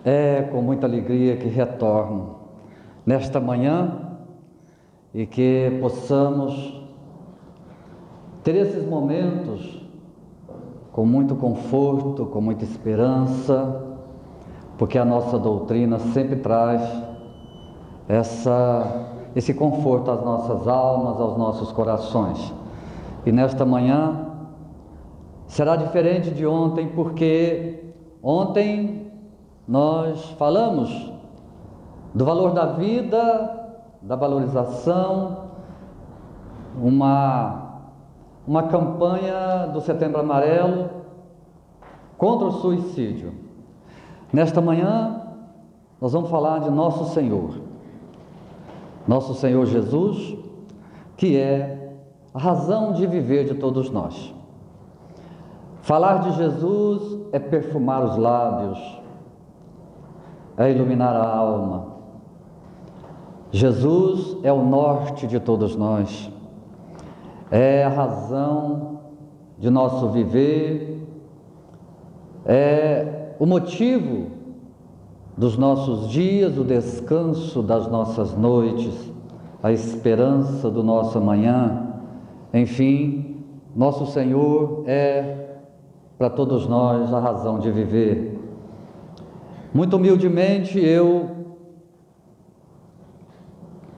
É com muita alegria que retorno nesta manhã e que possamos ter esses momentos com muito conforto, com muita esperança, porque a nossa doutrina sempre traz esse conforto às nossas almas, aos nossos corações. E nesta manhã será diferente de ontem, porque ontem nós falamos do valor da vida, da valorização, uma campanha do Setembro Amarelo contra o suicídio. Nesta manhã nós vamos falar de nosso Senhor Jesus, que é a razão de viver de todos nós. Falar de Jesus é perfumar os lábios, é iluminar a alma. Jesus é o norte de todos nós, é a razão de nosso viver, é o motivo dos nossos dias, o descanso das nossas noites, a esperança do nosso amanhã. Enfim, nosso Senhor é para todos nós a razão de viver. Muito humildemente eu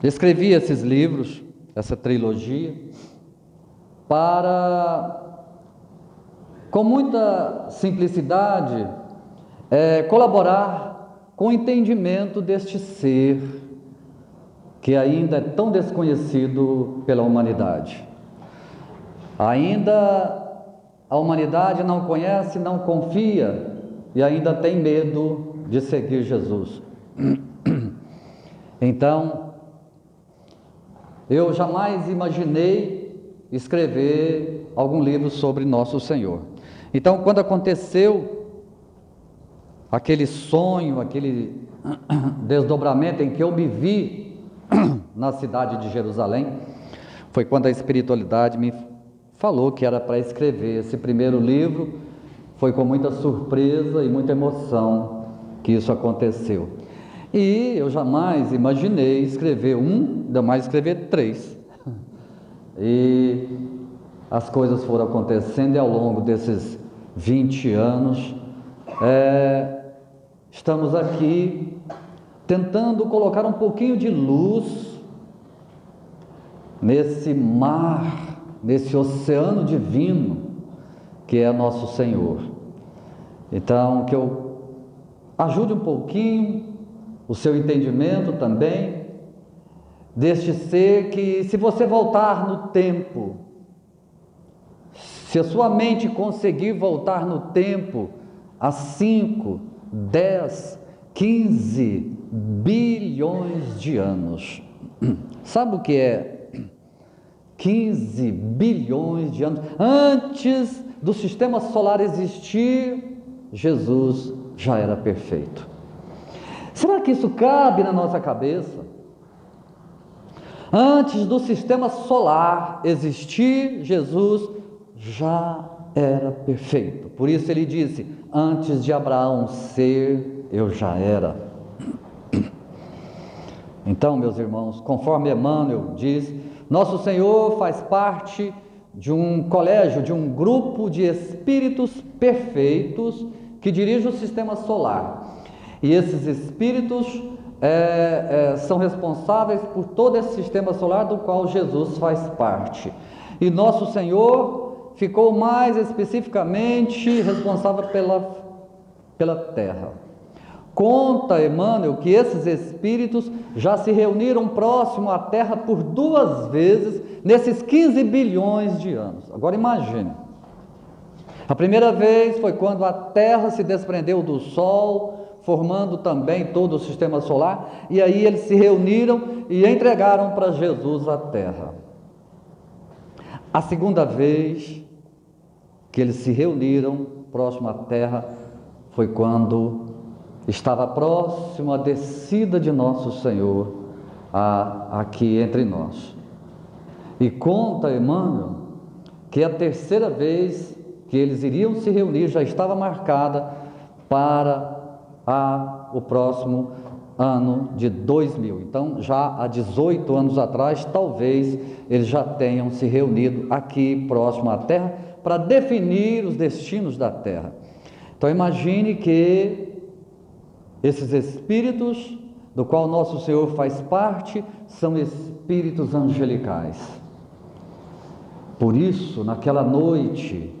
escrevi esses livros, essa trilogia, para, com muita simplicidade, colaborar com o entendimento deste ser que ainda é tão desconhecido pela humanidade. Ainda a humanidade não conhece, não confia e ainda tem medo de seguir Jesus. Então, eu jamais imaginei escrever algum livro sobre Nosso Senhor. Então, quando aconteceu aquele sonho, aquele desdobramento em que eu me vi na cidade de Jerusalém, foi quando a espiritualidade me falou que era para escrever esse primeiro livro. Foi com muita surpresa e muita emoção que isso aconteceu. E eu jamais imaginei escrever ainda mais escrever 3. E as coisas foram acontecendo e ao longo desses 20 anos, estamos aqui tentando colocar um pouquinho de luz nesse mar, nesse oceano divino que é nosso Senhor. Então, que eu ajude um pouquinho o seu entendimento também deste ser que, se você voltar no tempo, se a sua mente conseguir voltar no tempo a 5, 10, 15 bilhões de anos, sabe o que é 15 bilhões de anos? Antes do sistema solar existir, Jesus já era perfeito. Será que isso cabe na nossa cabeça? Antes do sistema solar existir, Jesus já era perfeito. Por isso ele disse: antes de Abraão ser, eu já era. Então, meus irmãos, conforme Emmanuel diz, nosso Senhor faz parte de um colégio, de um grupo de espíritos perfeitos que dirige o sistema solar. E esses espíritos são responsáveis por todo esse sistema solar do qual Jesus faz parte. E nosso Senhor ficou mais especificamente responsável pela Terra. Conta Emmanuel que esses espíritos já se reuniram próximo à Terra por 2 vezes nesses 15 bilhões de anos. Agora imagine. A primeira vez foi quando a Terra se desprendeu do Sol, formando também todo o sistema solar, e aí eles se reuniram e entregaram para Jesus a Terra. A segunda vez que eles se reuniram próximo à Terra foi quando estava próximo a descida de nosso Senhor aqui entre nós. E conta Emmanuel que a terceira vez que eles iriam se reunir já estava marcada para o próximo ano de 2000. Então, já há 18 anos atrás, talvez eles já tenham se reunido aqui próximo à Terra para definir os destinos da Terra. Então, imagine que esses espíritos, do qual nosso Senhor faz parte, são espíritos angelicais. Por isso, naquela noite,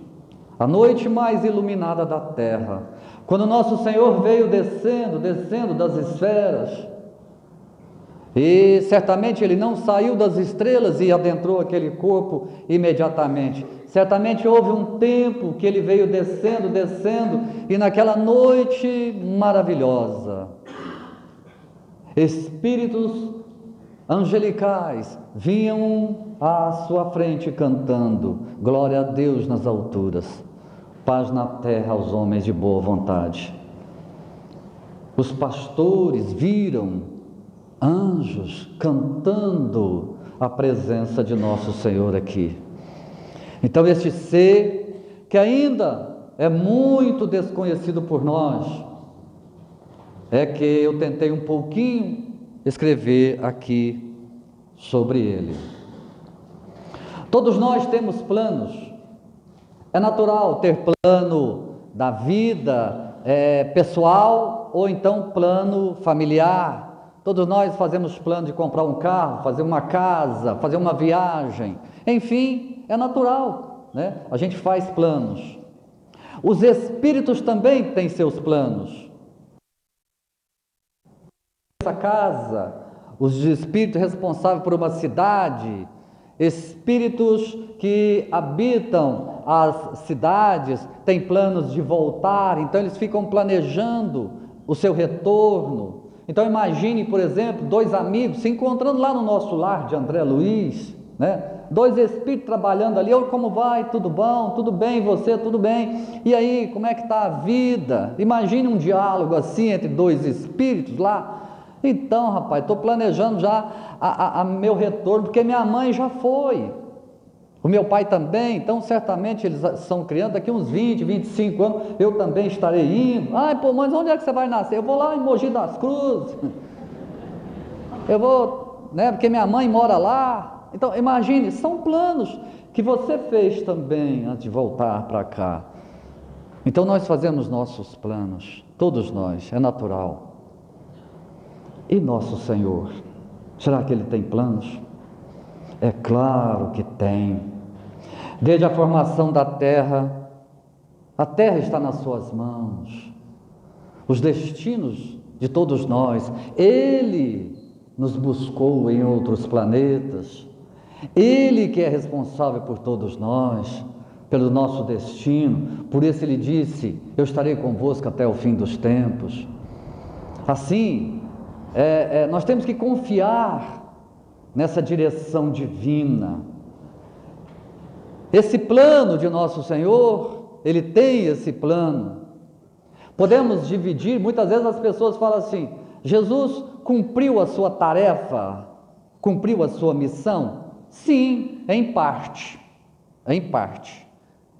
a noite mais iluminada da terra, quando nosso Senhor veio descendo das esferas, e certamente Ele não saiu das estrelas e adentrou aquele corpo imediatamente. Certamente houve um tempo que Ele veio descendo, e naquela noite maravilhosa, espíritos angelicais vinham à sua frente cantando: glória a Deus nas alturas, paz na terra aos homens de boa vontade. Os pastores viram anjos cantando a presença de nosso Senhor aqui. Então, este ser que ainda é muito desconhecido por nós, é que eu tentei um pouquinho escrever aqui sobre ele. Todos nós temos planos. É natural ter plano da vida pessoal ou então plano familiar. Todos nós fazemos plano de comprar um carro, fazer uma casa, fazer uma viagem. Enfim, é natural, né? A gente faz planos. Os espíritos também têm seus planos. Essa casa, os espíritos responsáveis por uma cidade, espíritos que habitam as cidades, têm planos de voltar, então eles ficam planejando o seu retorno. Então imagine, por exemplo, dois amigos se encontrando lá no nosso lar de André Luiz, né? Dois espíritos trabalhando ali: "Oi, como vai? Tudo bom? Tudo bem? Você? Tudo bem? E aí, como é que está a vida?" Imagine um diálogo assim entre dois espíritos lá. Então, rapaz, estou planejando já a meu retorno, porque minha mãe já foi, o meu pai também, então certamente eles são crianças, daqui uns 20, 25 anos, eu também estarei indo. "Ai, pô, mas onde é que você vai nascer?" "Eu vou lá em Mogi das Cruzes, eu vou, né, porque minha mãe mora lá." Então, imagine, são planos que você fez também antes de voltar para cá. Então, nós fazemos nossos planos, todos nós, é natural. E nosso Senhor, será que Ele tem planos? É claro que tem. Desde a formação da terra, a terra está nas suas mãos. Os destinos de todos nós, Ele nos buscou em outros planetas. Ele que é responsável por todos nós, pelo nosso destino. Por isso Ele disse: "Eu estarei convosco até o fim dos tempos." Assim, nós temos que confiar nessa direção divina. Esse plano de nosso Senhor, Ele tem esse plano. Podemos dividir, muitas vezes as pessoas falam assim: Jesus cumpriu a sua tarefa, cumpriu a sua missão? Sim, em parte, em parte.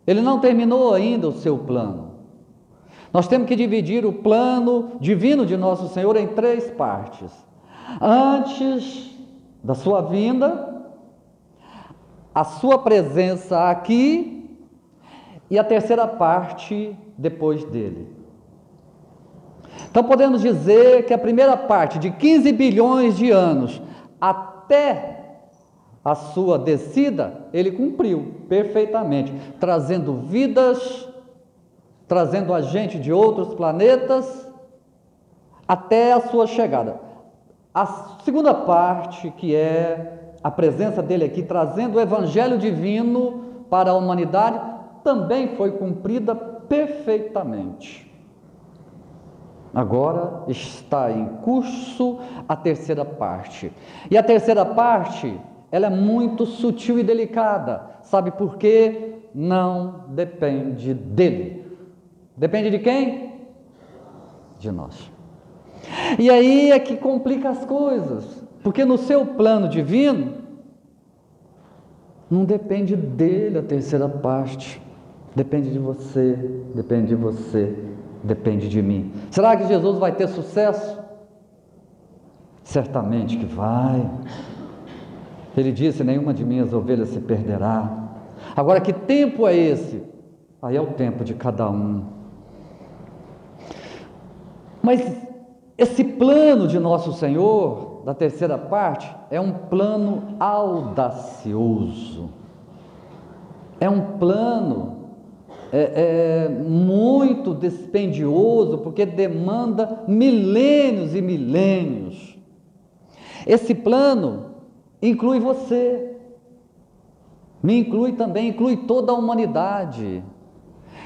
Ele não terminou ainda o seu plano. Nós temos que dividir o plano divino de nosso Senhor em 3 partes. Antes da sua vinda, a sua presença aqui, e a terceira parte depois dele. Então podemos dizer que a primeira parte, de 15 bilhões de anos até a sua descida, ele cumpriu perfeitamente, trazendo vidas, trazendo a gente de outros planetas até a sua chegada. A segunda parte, que é a presença dele aqui, trazendo o evangelho divino para a humanidade, também foi cumprida perfeitamente. Agora está em curso a terceira parte. E a terceira parte, ela é muito sutil e delicada. Sabe por quê? Não depende dele. Depende de quem? De nós. E aí é que complica as coisas, porque no seu plano divino, não depende dele a terceira parte, depende de você, depende de você, depende de mim. Será que Jesus vai ter sucesso? Certamente que vai. Ele disse: nenhuma de minhas ovelhas se perderá. Agora, que tempo é esse? Aí é o tempo de cada um. Mas esse plano de nosso Senhor, da terceira parte, é um plano audacioso. É um plano muito dispendioso, porque demanda milênios e milênios. Esse plano inclui você, me inclui também, inclui toda a humanidade,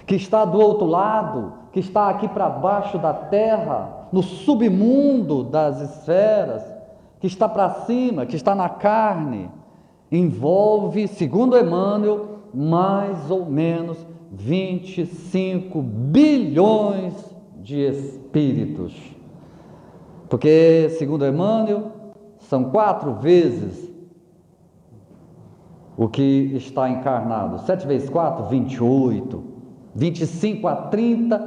que está do outro lado, que está aqui para baixo da terra, no submundo das esferas, que está para cima, que está na carne. Envolve, segundo Emmanuel, mais ou menos 25 bilhões de espíritos. Porque, segundo Emmanuel, são 4 vezes o que está encarnado. 7 vezes 4, 28. 25 a 30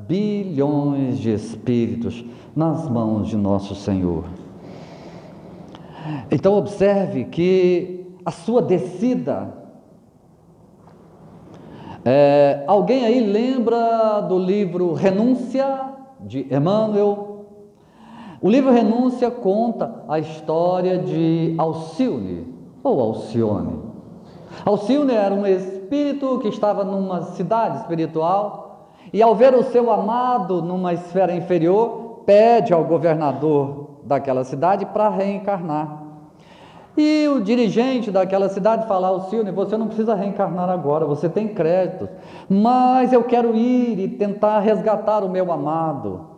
bilhões de espíritos nas mãos de nosso Senhor. Então observe que a sua descida, alguém aí lembra do livro Renúncia, de Emmanuel? O livro Renúncia conta a história de Alcione, ou Alcione. Alcione era um espírito que estava numa cidade espiritual e, ao ver o seu amado numa esfera inferior, pede ao governador daquela cidade para reencarnar. E o dirigente daquela cidade fala: Alcione, você não precisa reencarnar agora, você tem créditos, mas eu quero ir e tentar resgatar o meu amado.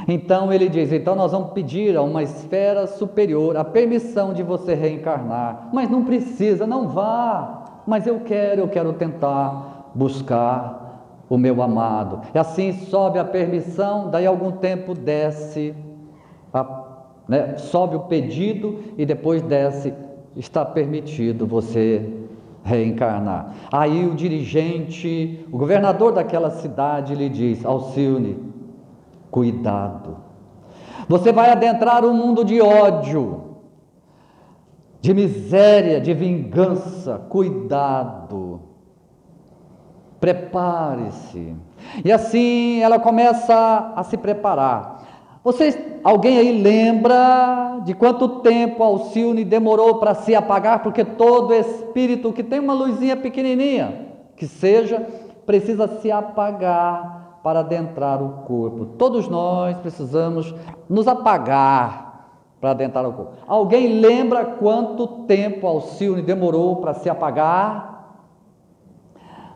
Então ele diz: então nós vamos pedir a uma esfera superior a permissão de você reencarnar, mas não precisa, não vá, mas eu quero tentar buscar o meu amado. E assim sobe a permissão, daí algum tempo desce, sobe o pedido e depois desce, está permitido você reencarnar. Aí o dirigente, o governador daquela cidade lhe diz: Alcione, cuidado, você vai adentrar um mundo de ódio, de miséria, de vingança, cuidado, prepare-se. E assim ela começa a se preparar. Alguém aí lembra de quanto tempo Alcione demorou para se apagar? Porque todo espírito que tem uma luzinha pequenininha, que seja, precisa se apagar para adentrar o corpo. Todos nós precisamos nos apagar para adentrar o corpo. Alguém lembra quanto tempo Alcione demorou para se apagar?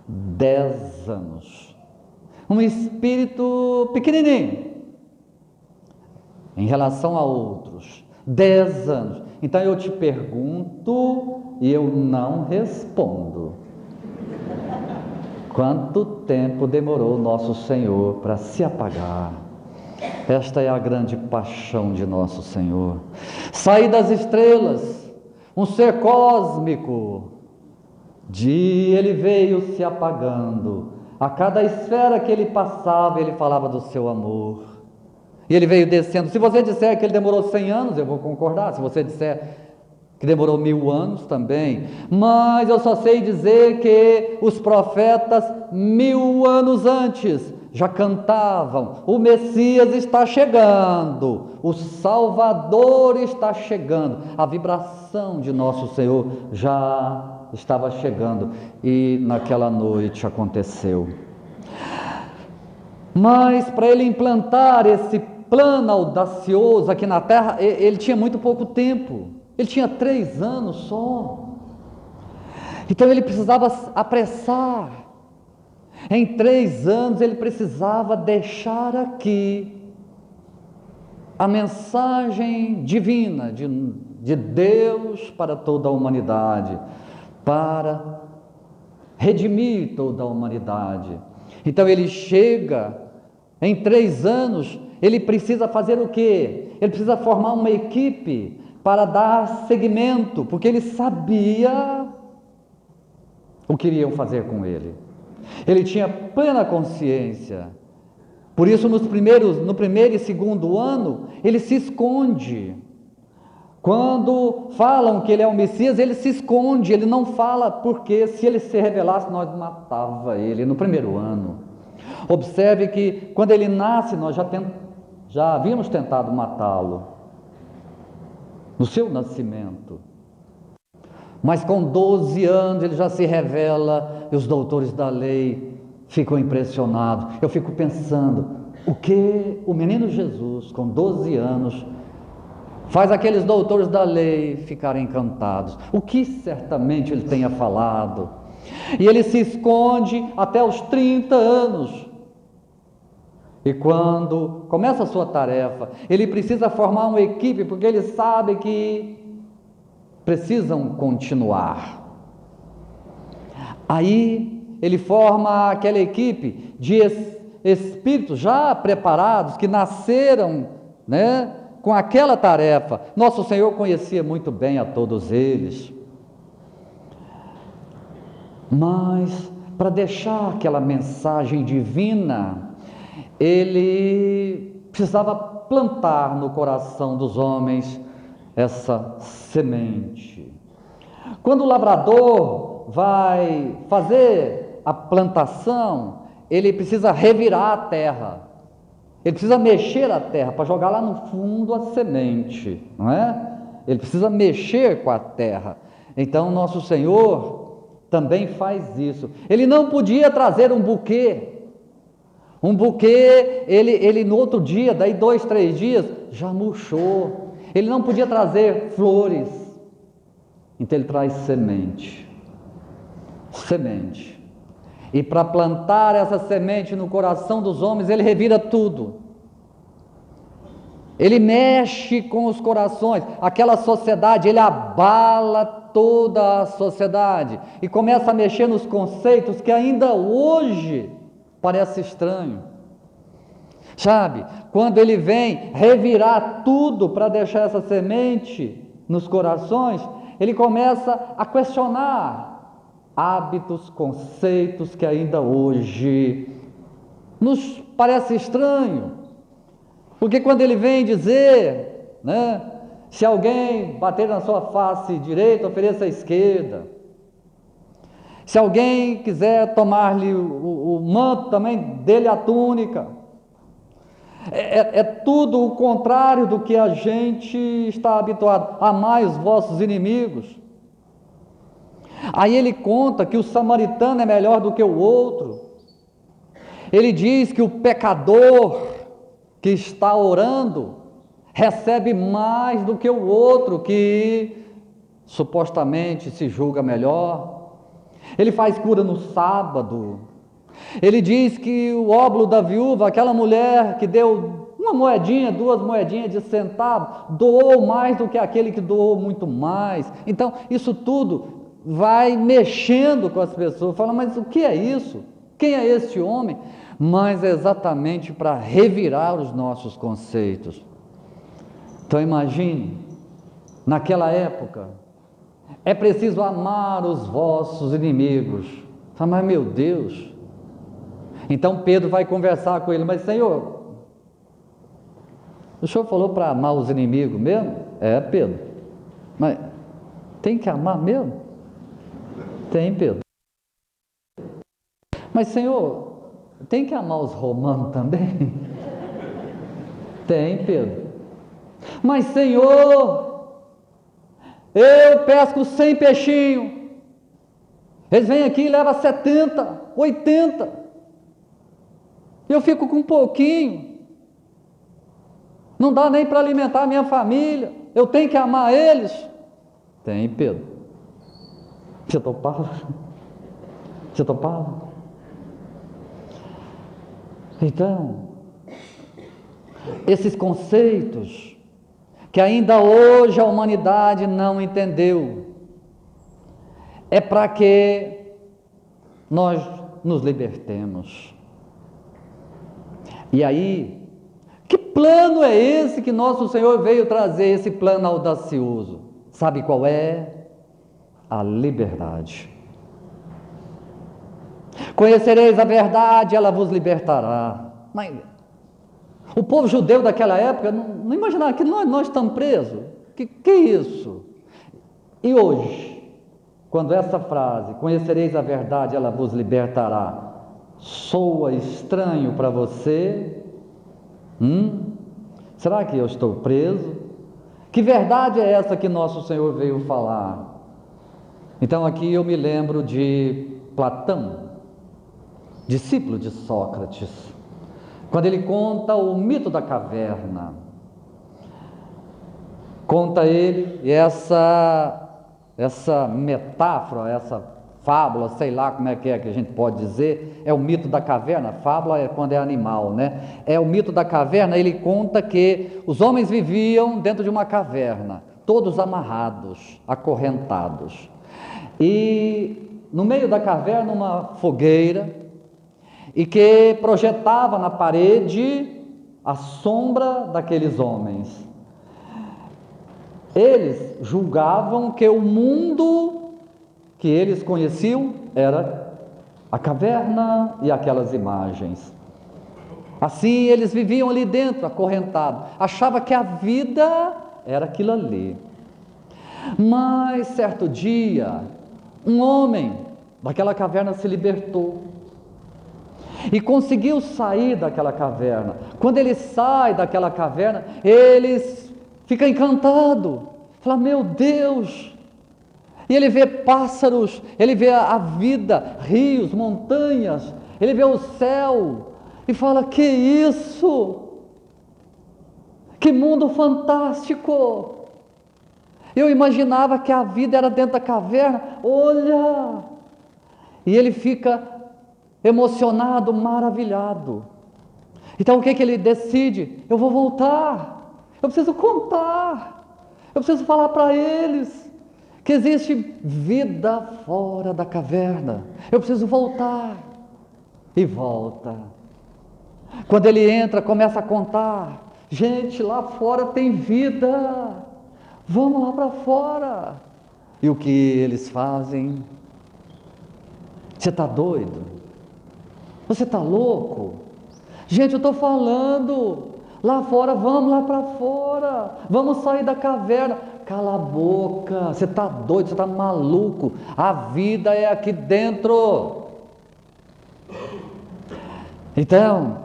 10 anos. Um espírito pequenininho em relação a outros. 10 anos. Então eu te pergunto e eu não respondo: quanto tempo demorou nosso Senhor para se apagar? Esta é a grande paixão de nosso Senhor. Sair das estrelas, um ser cósmico, ele veio se apagando. A cada esfera que ele passava, ele falava do seu amor. E ele veio descendo. Se você disser que ele demorou 100 anos, eu vou concordar. Se você disser que demorou 1000 anos, também. Mas eu só sei dizer que os profetas 1000 anos antes já cantavam: o Messias está chegando, o Salvador está chegando. A vibração de nosso Senhor já estava chegando, e naquela noite aconteceu. Mas para ele implantar esse plano audacioso aqui na terra, ele tinha muito pouco tempo. Ele tinha 3 anos só. Então ele precisava apressar. Em 3 anos ele precisava deixar aqui a mensagem divina de Deus para toda a humanidade, para redimir toda a humanidade. Então ele chega, em 3 anos, ele precisa fazer o quê? Ele precisa formar uma equipe para dar seguimento, porque ele sabia o que iriam fazer com ele. Ele tinha plena consciência. Por isso, no primeiro e segundo ano, ele se esconde. Quando falam que ele é o Messias, ele se esconde, ele não fala, porque se ele se revelasse, nós matava ele no primeiro ano. Observe que quando ele nasce, nós já havíamos tentado matá-lo, no seu nascimento. Mas com 12 anos ele já se revela, e os doutores da lei ficam impressionados. Eu fico pensando, o que o menino Jesus, com 12 anos, faz aqueles doutores da lei ficarem encantados? O que certamente ele tenha falado? E ele se esconde até os 30 anos. E quando começa a sua tarefa, ele precisa formar uma equipe, porque ele sabe que precisam continuar. Aí ele forma aquela equipe de espíritos já preparados, que nasceram, com aquela tarefa. Nosso Senhor conhecia muito bem a todos eles. Mas, para deixar aquela mensagem divina, ele precisava plantar no coração dos homens essa semente. Quando o lavrador vai fazer a plantação, ele precisa revirar a terra, ele precisa mexer a terra para jogar lá no fundo a semente, não é? Ele precisa mexer com a terra. Então nosso Senhor também faz isso. Ele não podia trazer um buquê, ele no outro dia, daí 2, 3 dias, já murchou. Ele não podia trazer flores, então ele traz semente. E para plantar essa semente no coração dos homens, ele revira tudo. Ele mexe com os corações, aquela sociedade, ele abala toda a sociedade e começa a mexer nos conceitos que ainda hoje parece estranho. Sabe, quando ele vem revirar tudo para deixar essa semente nos corações, ele começa a questionar hábitos, conceitos que ainda hoje nos parece estranho. Porque quando ele vem dizer, se alguém bater na sua face direita, ofereça a esquerda. Se alguém quiser tomar-lhe o manto, também dê-lhe a túnica. É tudo o contrário do que a gente está habituado. Amai os vossos inimigos. Aí ele conta que o samaritano é melhor do que o outro. Ele diz que o pecador que está orando recebe mais do que o outro que supostamente se julga melhor. Ele faz cura no sábado. Ele diz que o óbolo da viúva, aquela mulher que deu uma moedinha, 2 moedinhas de centavo, doou mais do que aquele que doou muito mais. Então, isso tudo vai mexendo com as pessoas. Fala, mas o que é isso? Quem é este homem? Mas é exatamente para revirar os nossos conceitos. Então, imagine, naquela época, é preciso amar os vossos inimigos. Fala, mas meu Deus... Então Pedro vai conversar com ele, mas Senhor, o Senhor falou para amar os inimigos mesmo? É, Pedro, mas tem que amar mesmo? Tem, Pedro. Mas Senhor, tem que amar os romanos também? Tem, Pedro. Mas Senhor, eu pesco 100 peixinhos, eles vêm aqui e levam 70, 80, eu fico com um pouquinho, não dá nem para alimentar a minha família, eu tenho que amar eles? Tem, Pedro. Você topava? Então, esses conceitos que ainda hoje a humanidade não entendeu, é para que nós nos libertemos. E aí, que plano é esse que nosso Senhor veio trazer, esse plano audacioso? Sabe qual é? A liberdade. Conhecereis a verdade, ela vos libertará. Mas o povo judeu daquela época não imaginava que nós estamos presos. Que é isso? E hoje, quando essa frase, conhecereis a verdade, ela vos libertará, soa estranho para você? Será que eu estou preso? Que verdade é essa que nosso Senhor veio falar? Então aqui eu me lembro de Platão, discípulo de Sócrates, quando ele conta o mito da caverna. Conta ele, e essa metáfora, essa fábula, sei lá como é que a gente pode dizer, é o mito da caverna. Fábula é quando é animal, né? É o mito da caverna. Ele conta que os homens viviam dentro de uma caverna, todos amarrados, acorrentados, e no meio da caverna uma fogueira, e que projetava na parede a sombra daqueles homens. Eles julgavam que o mundo que eles conheciam era a caverna e aquelas imagens. Assim eles viviam ali dentro, acorrentados, achavam que a vida era aquilo ali. Mas certo dia, um homem daquela caverna se libertou e conseguiu sair daquela caverna. Quando ele sai daquela caverna, eles ficam encantados, fala: meu Deus! E ele vê pássaros, ele vê a vida, rios, montanhas, ele vê o céu e fala: que isso? Que mundo fantástico! Eu imaginava que a vida era dentro da caverna, olha! E ele fica emocionado, maravilhado. Então o que ele decide? Eu vou voltar, eu preciso contar, eu preciso falar para eles que existe vida fora da caverna, eu preciso voltar. E volta. Quando ele entra, começa a contar: gente, lá fora tem vida, vamos lá para fora. E o que eles fazem? Você está doido? Você está louco? Gente, eu estou falando, lá fora, vamos lá para fora, vamos sair da caverna. Cala a boca, você está doido, você está maluco, a vida é aqui dentro. Então,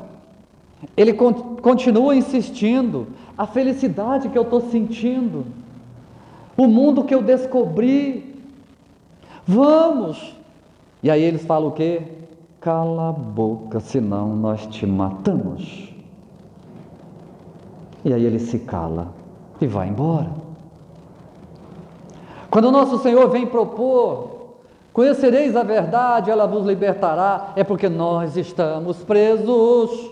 ele continua insistindo: a felicidade que eu estou sentindo, o mundo que eu descobri, vamos. E aí eles falam o quê? Cala a boca, senão nós te matamos. E aí ele se cala e vai embora. Quando o nosso Senhor vem propor: conhecereis a verdade, ela vos libertará, é porque nós estamos presos.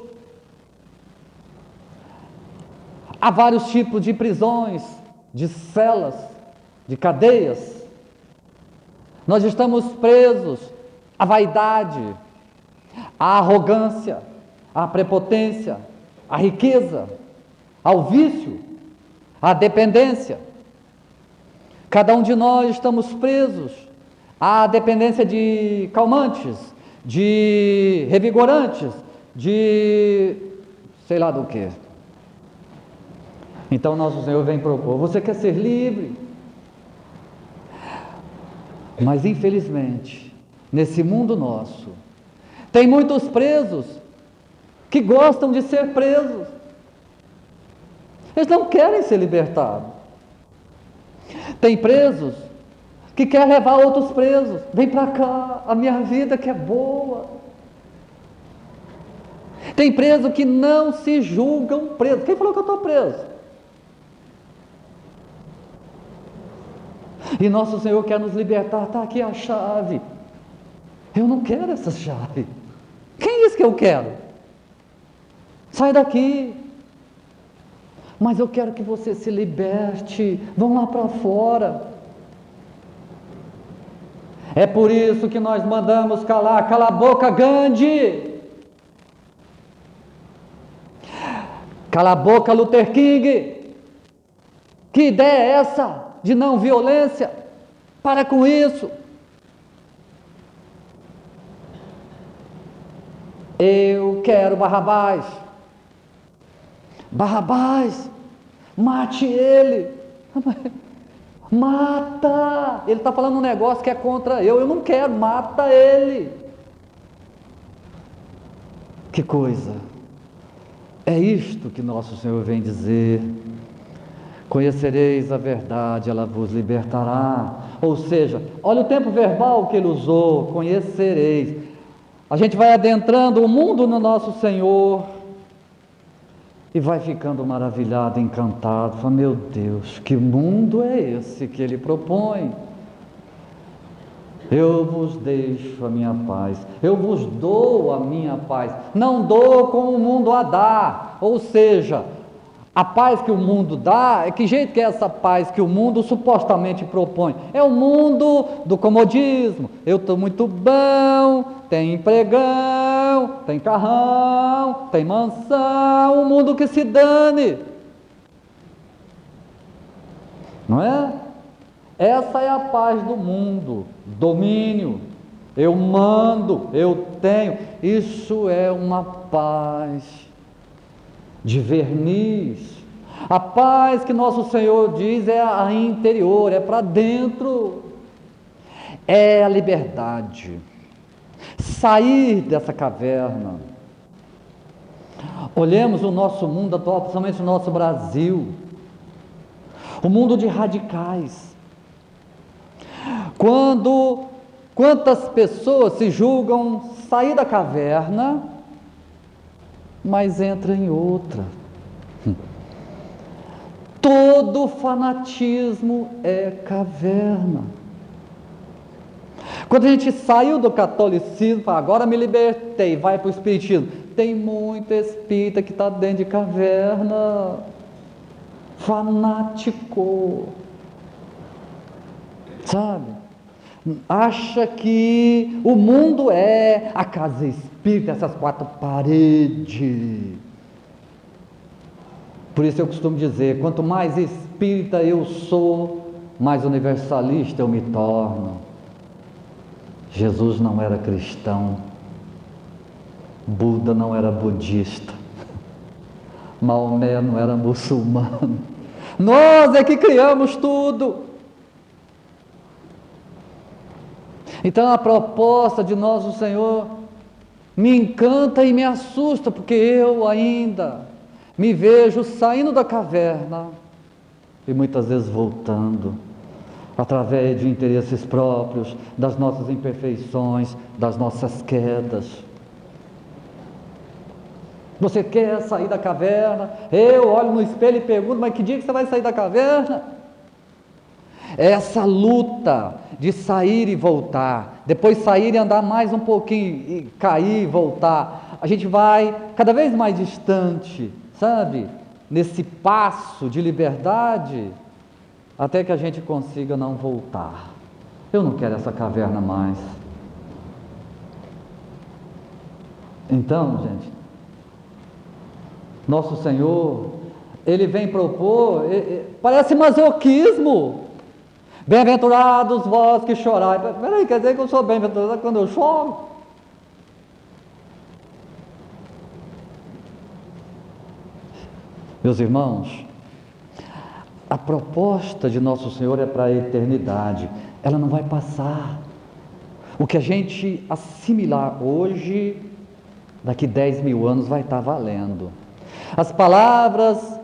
Há vários tipos de prisões, de celas, de cadeias. Nós estamos presos à vaidade, à arrogância, à prepotência, à riqueza, ao vício, à dependência. Cada um de nós estamos presos à dependência de calmantes, de revigorantes, de sei lá do que. Então nosso Senhor vem propor: você quer ser livre? Mas infelizmente, nesse mundo nosso, tem muitos presos que gostam de ser presos. Eles não querem ser libertados. Tem presos que querem levar outros presos. Vem para cá, a minha vida que é boa. Tem presos que não se julgam presos. Quem falou que eu estou preso? E nosso Senhor quer nos libertar. Está aqui a chave. Eu não quero essa chave. Quem disse que eu quero? Sai daqui. Mas eu quero que você se liberte. Vão lá para fora. É por isso que nós mandamos calar. Cala a boca, Gandhi. Cala a boca, Luther King. Que ideia é essa de não violência? Para com isso. Eu quero Barrabás. Barrabás, mate ele. Mata! Ele está falando um negócio que é contra eu não quero, mata ele. Que coisa! É isto que nosso Senhor vem dizer. Conhecereis a verdade, ela vos libertará. Ou seja, olha o tempo verbal que ele usou, conhecereis. A gente vai adentrando o mundo no nosso Senhor e vai ficando maravilhado, encantado. Fala, meu Deus, que mundo é esse que ele propõe? Eu vos deixo a minha paz, eu vos dou a minha paz, não dou como o mundo a dá. Ou seja, a paz que o mundo dá, que jeito que é essa paz que o mundo supostamente propõe? É o mundo do comodismo. Eu estou muito bom, tem empregão, tem carrão, tem mansão, um mundo que se dane. Não é? Essa é a paz do mundo, domínio. Eu mando, eu tenho. Isso é uma paz de verniz. A paz que nosso Senhor diz é a interior, é para dentro, é a liberdade, sair dessa caverna. Olhemos o nosso mundo atual, principalmente o nosso Brasil, o mundo de radicais. Quantas pessoas se julgam sair da caverna, mas entra em outra. Todo fanatismo é caverna. Quando a gente saiu do catolicismo, fala, agora me libertei, vai para o espiritismo. Tem muito espírita que está dentro de caverna, fanático, sabe? Acha que o mundo é a casa espírita, essas quatro paredes. Por isso eu costumo dizer, quanto mais espírita eu sou, mais universalista eu me torno. Jesus não era cristão, Buda não era budista, Maomé não era muçulmano. Nós é que criamos tudo. Então a proposta de nosso Senhor me encanta e me assusta, porque eu ainda me vejo saindo da caverna e muitas vezes voltando, através de interesses próprios, das nossas imperfeições, das nossas quedas. Você quer sair da caverna? Eu olho no espelho e pergunto, mas que dia que você vai sair da caverna? É essa luta de sair e voltar, depois sair e andar mais um pouquinho, e cair e voltar. A gente vai cada vez mais distante, sabe? Nesse passo de liberdade, até que a gente consiga não voltar. Eu não quero essa caverna mais. Então, gente, nosso Senhor, Ele vem propor, parece masoquismo. Bem-aventurados vós que chorais. Peraí, quer dizer que eu sou bem-aventurado quando eu choro? Meus irmãos, a proposta de nosso Senhor é para a eternidade, ela não vai passar. O que a gente assimilar hoje, daqui 10 mil anos vai estar valendo. As palavras,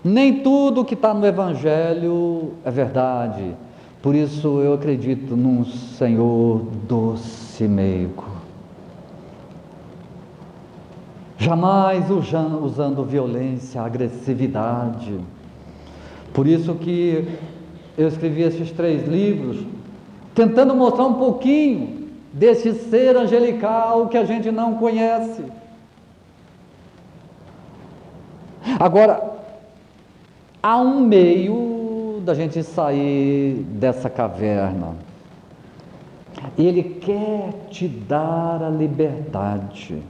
nem tudo que está no Evangelho é verdade. Por isso eu acredito num Senhor doce e meigo, jamais usando violência, agressividade. Por isso que eu escrevi esses 3 livros, tentando mostrar um pouquinho desse ser angelical que a gente não conhece. Agora, há um meio da gente sair dessa caverna. Ele quer te dar a liberdade.